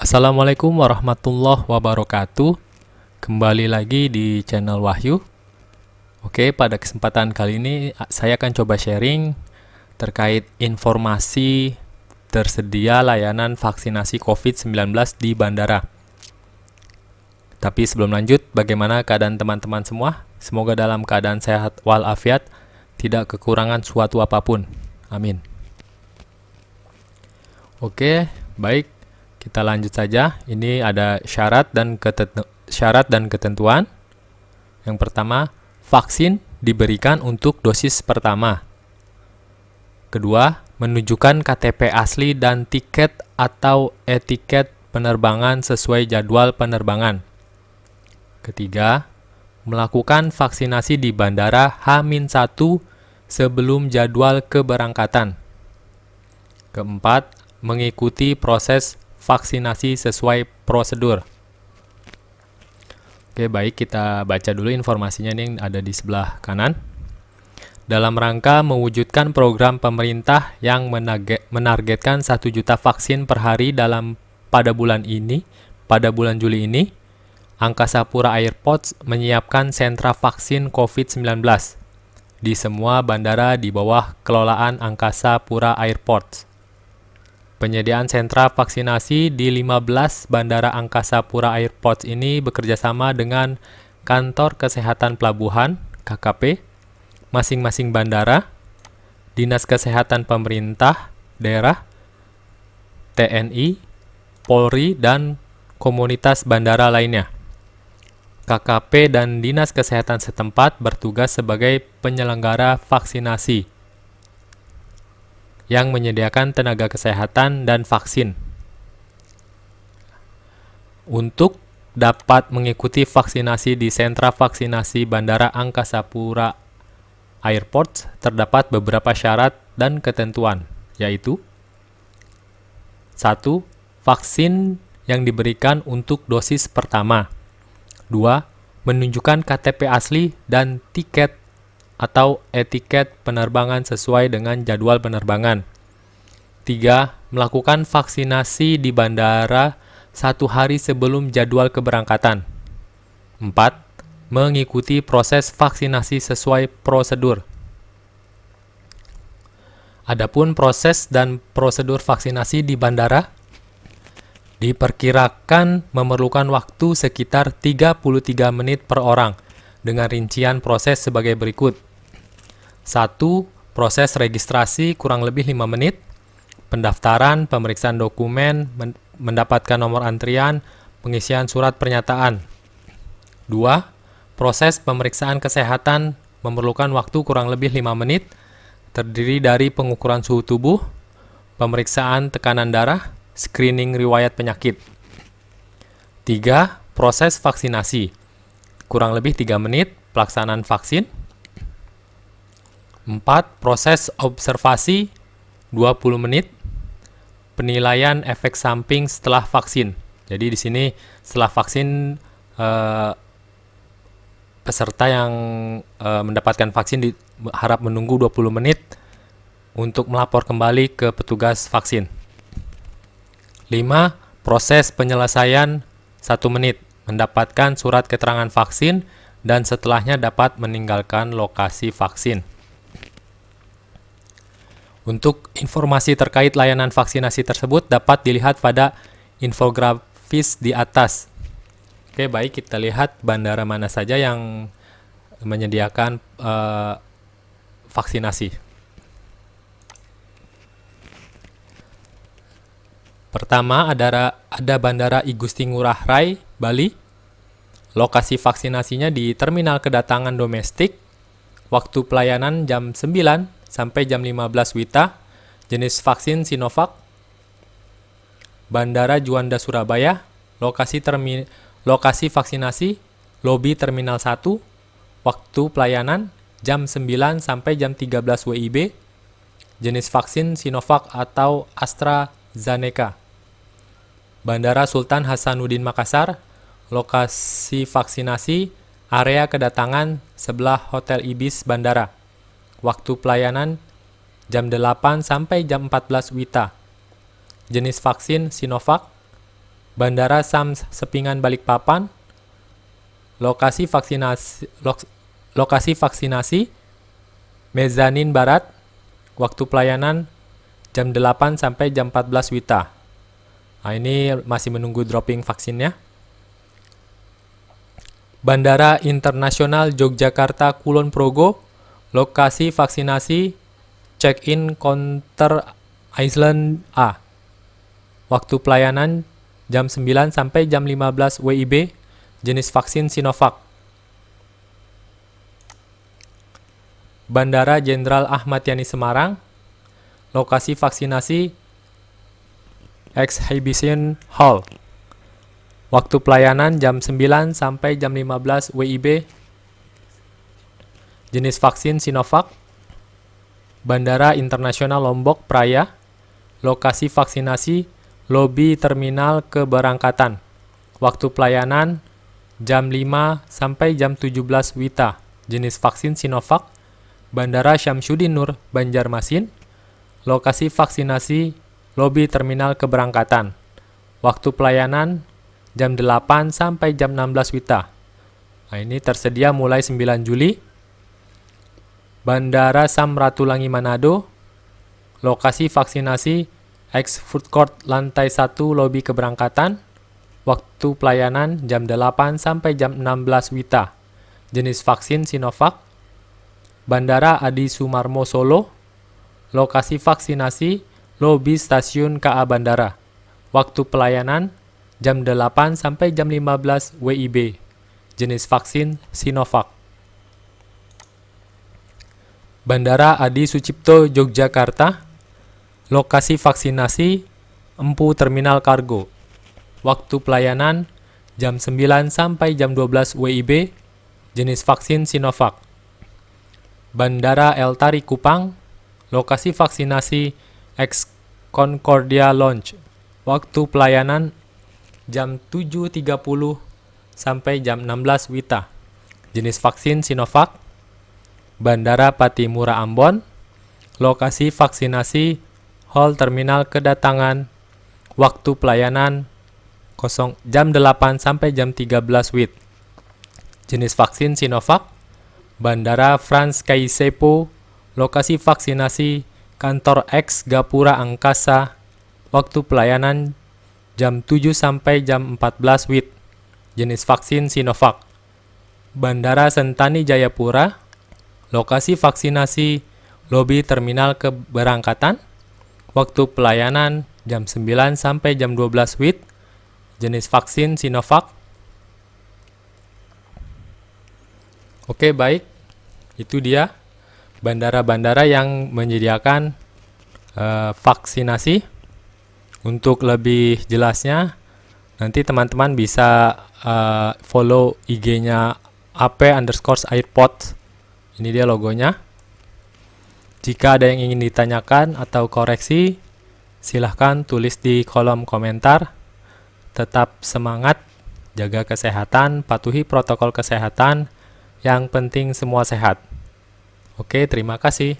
Assalamualaikum warahmatullahi wabarakatuh. Kembali lagi di channel Wahyu. Oke, pada kesempatan kali ini saya akan coba sharing terkait informasi tersedia layanan vaksinasi COVID-19 di bandara. Tapi sebelum lanjut, bagaimana keadaan teman-teman semua? Semoga dalam keadaan sehat walafiat, tidak kekurangan suatu apapun. Amin. Oke, baik. Kita lanjut saja. Ini ada syarat dan ketentuan. Yang pertama, vaksin diberikan untuk dosis pertama. Kedua, menunjukkan KTP asli dan tiket atau etiket penerbangan sesuai jadwal penerbangan. Ketiga, melakukan vaksinasi di bandara H-1 sebelum jadwal keberangkatan. Keempat, mengikuti proses vaksinasi sesuai prosedur. Oke, baik, kita baca dulu informasinya nih yang ada di sebelah kanan. Dalam rangka mewujudkan program pemerintah yang menargetkan 1 juta vaksin per hari pada bulan Juli ini, Angkasa Pura Airports menyiapkan sentra vaksin COVID-19 di semua bandara di bawah kelolaan Angkasa Pura Airports. Penyediaan sentra vaksinasi di 15 bandara Angkasa Pura Airports ini bekerjasama dengan Kantor Kesehatan Pelabuhan (KKP) masing-masing bandara, Dinas Kesehatan Pemerintah Daerah, TNI, Polri, dan komunitas bandara lainnya. KKP dan Dinas Kesehatan setempat bertugas sebagai penyelenggara vaksinasi yang menyediakan tenaga kesehatan dan vaksin. Untuk dapat mengikuti vaksinasi di sentra vaksinasi Bandara Angkasa Pura Airport, terdapat beberapa syarat dan ketentuan, yaitu 1. Vaksin yang diberikan untuk dosis pertama. 2. Menunjukkan KTP asli dan tiket atau etiket penerbangan sesuai dengan jadwal penerbangan. 3. Melakukan vaksinasi di bandara 1 hari sebelum jadwal keberangkatan. 4. Mengikuti proses vaksinasi sesuai prosedur. Adapun proses dan prosedur vaksinasi di bandara diperkirakan memerlukan waktu sekitar 33 menit per orang, dengan rincian proses sebagai berikut. 1. Proses registrasi kurang lebih 5 menit. Pendaftaran, pemeriksaan dokumen, mendapatkan nomor antrian, pengisian surat pernyataan. 2. Proses pemeriksaan kesehatan memerlukan waktu kurang lebih 5 menit, terdiri dari pengukuran suhu tubuh, pemeriksaan tekanan darah, screening riwayat penyakit. 3. Proses vaksinasi kurang lebih 3 menit, pelaksanaan vaksin. 4. Proses observasi 20 menit, penilaian efek samping setelah vaksin. Jadi di sini setelah vaksin peserta yang mendapatkan vaksin harap menunggu 20 menit untuk melapor kembali ke petugas vaksin. 5. Proses penyelesaian 1 menit, mendapatkan surat keterangan vaksin dan setelahnya dapat meninggalkan lokasi vaksin. Untuk informasi terkait layanan vaksinasi tersebut dapat dilihat pada infografis di atas. Oke, baik, kita lihat bandara mana saja yang menyediakan vaksinasi. Pertama, ada Bandara I Gusti Ngurah Rai, Bali. Lokasi vaksinasinya di Terminal Kedatangan Domestik. Waktu pelayanan jam 9 sampai jam 15 WITA. Jenis vaksin Sinovac. Bandara Juanda Surabaya. Lokasi vaksinasi lobi Terminal 1. Waktu pelayanan jam 9 sampai jam 13 WIB. Jenis vaksin Sinovac atau AstraZeneca. Bandara Sultan Hasanuddin Makassar. Lokasi vaksinasi area kedatangan sebelah Hotel Ibis Bandara. Waktu pelayanan jam 8 sampai jam 14 WITA. Jenis vaksin Sinovac. Bandara Sam Sepingan Balikpapan, lokasi vaksinasi Mezanin Barat, waktu pelayanan jam 8 sampai jam 14 WITA. Nah, ini masih menunggu dropping vaksinnya. Bandara Internasional Yogyakarta Kulon Progo, lokasi vaksinasi check-in counter Island A. Waktu pelayanan jam 9 sampai jam 15 WIB, jenis vaksin Sinovac. Bandara Jenderal Ahmad Yani Semarang, lokasi vaksinasi Exhibition Hall. Waktu pelayanan jam 9 sampai jam 15 WIB, jenis vaksin Sinovac. Bandara Internasional Lombok Praya, lokasi vaksinasi lobi terminal keberangkatan. Waktu pelayanan jam 5 sampai jam 17 WITA, jenis vaksin Sinovac. Bandara Syamsuddin Nur Banjarmasin, lokasi vaksinasi lobi terminal keberangkatan. Waktu pelayanan jam 8 sampai jam 16 WITA. Nah, ini tersedia mulai 9 Juli. Bandara Samratulangi Manado, lokasi vaksinasi X Food Court lantai 1 lobi keberangkatan. Waktu pelayanan jam 8 sampai jam 16 WITA. Jenis vaksin Sinovac. Bandara Adi Sumarmo Solo, lokasi vaksinasi lobi stasiun KA Bandara. Waktu pelayanan jam 8 sampai jam 15 WIB. Jenis vaksin Sinovac. Bandara Adi Sucipto Yogyakarta, lokasi vaksinasi Empu Terminal Kargo. Waktu pelayanan jam 9 sampai jam 12 WIB, jenis vaksin Sinovac. Bandara El Tari Kupang, lokasi vaksinasi Ex Concordia Lounge. Waktu pelayanan jam 7.30 sampai jam 16 WITA. Jenis vaksin Sinovac. Bandara Patimura Ambon, lokasi vaksinasi Hall Terminal Kedatangan. Waktu pelayanan jam 8 sampai jam 13 WIT. Jenis vaksin Sinovac. Bandara Frans Kaisepo, lokasi vaksinasi Kantor X Gapura Angkasa. Waktu pelayanan jam 7 sampai jam 14 WIT. Jenis vaksin Sinovac. Bandara Sentani Jayapura, lokasi vaksinasi lobi terminal keberangkatan. Waktu pelayanan jam 9 sampai jam 12 WIT. Jenis vaksin Sinovac. Oke, baik. Itu dia bandara-bandara yang menyediakan vaksinasi. Untuk lebih jelasnya, nanti teman-teman bisa follow IG-nya ap_airport. Ini dia logonya. Jika ada yang ingin ditanyakan atau koreksi, silahkan tulis di kolom komentar. Tetap semangat, jaga kesehatan, patuhi protokol kesehatan. Yang penting semua sehat. Oke, terima kasih.